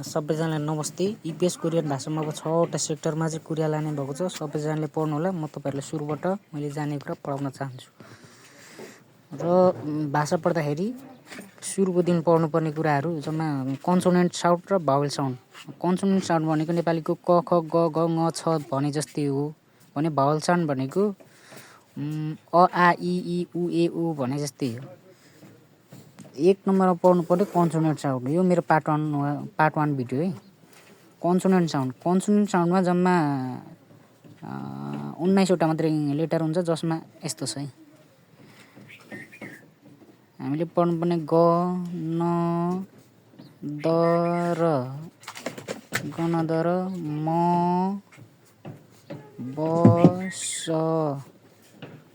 सबैजनालाई नमस्ते। EPS Korean भाषामा अब 6वटा सेक्टरमा चाहिँ कुरा लाने भएको छ। सबैजनाले पढ्नु होला। म तपाईँहरूलाई सुरुबाट मैले जानेको कुरा पढाउन चाहन्छु। र भाषा पढ्दाखेरि सुरुको दिन पढ्नुपर्ने कुराहरू जम्मा कन्सोनेन्ट साउन्ड र भावेल साउन्ड। कन्सोनेन्ट साउन्ड भनेको नेपालीको क ख ग घ ङ छ भने जस्तै हो भने भावेल साउन्ड भनेको अ आ इ ई उ ए उ भने जस्तै हो। 1 नम्बरमा पढ्नुपर्ने कन्सोनेन्ट साउन्ड। यो मेरो पार्ट 1 भिडियो है। कन्सोनेन्ट साउन्डमा जम्मा 19वटा मात्रै लेटर हुन्छ, जसमा यस्तो छ है। हामीले पढ्नुपर्ने ग न द र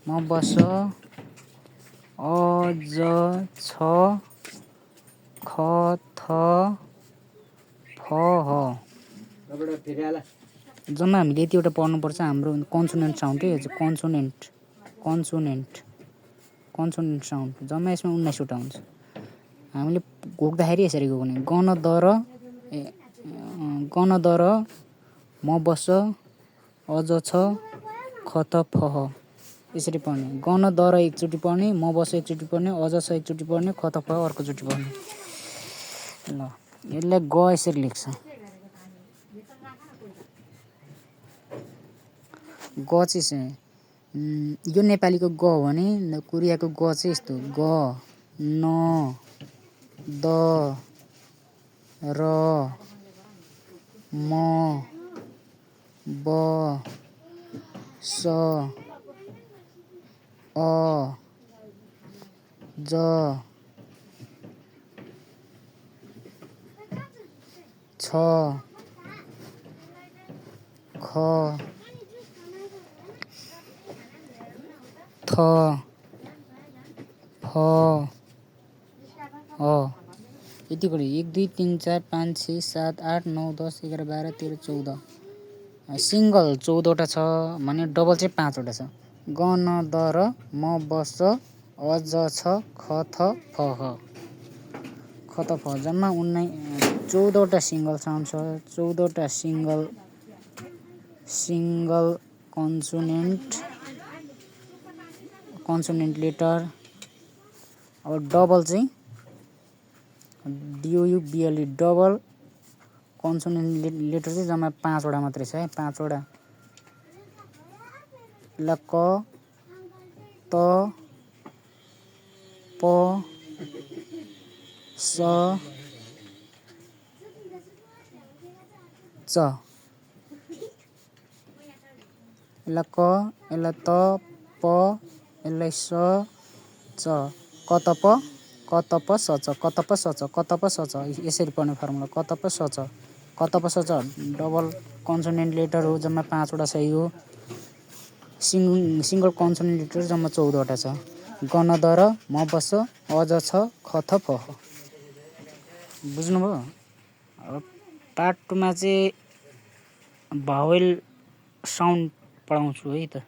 म बस अ ज छ ख थ फ ह। जम्मा हामीले यतिवटा पढ्नुपर्छ। हाम्रो कन्सोनेन्ट साउन्ड है, कन्सोनेन्ट साउन्ड जम्मा यसमा 19वटा हुन्छ। हामीले घोक्दाखेरि यसरी घोक्ने ग न द र म बस अ ज छ ख त फ ह। यसरी पढ्ने। ग न द र एकचोटि पढ्ने, म बस एकचोटि पढ्ने, अ ज छ एकचोटि पढ्ने, ख त फ अर्कोचोटि पढ्ने। ल यसलाई ग यसरी लेख्छ। ग चाहिँ यो नेपालीको ग हो भने कोरियाको ग चाहिँ यस्तो ग न द र म ब स अ ज छ ख थ फ ह। यति गरी 1 2 3 4 5 6 7 8 9 10 11 12 13 14। सिङ्गल 14वटा छ भने डबल चाहिँ 5वटा छ। ग न द र म बस अ ज छ ख थ फ ह। जम्मा 14वटा सिङ्गल साउन्ड छ। 14वटा सिङ्गल कन्सोनेन्ट लेटर। अब डबल चाहिँ DOUBLE डबल कन्सोनेन्ट लेटर चाहिँ जम्मा 5वटा मात्रै छ है। 5वटा ल क त प स च। यसलाई क, यसलाई त प, यसलाई स च। क त प स च, क त प स च, क त प स च। यसरी पढ्ने फर्मुला क त प स च। क त प स च डबल कन्सोनेन्ट लेटर हो, जम्मा 5वटा सही हो। सिङ्गल कन्सोनेन्ट लेटर जम्मा 14वटा छ। ग न द र म बस अ ज छ ख थ फ ह। बुझ्नुभयो? अब पार्ट 2मा चाहिँ भावेल साउन्ड पढाउँछु है त।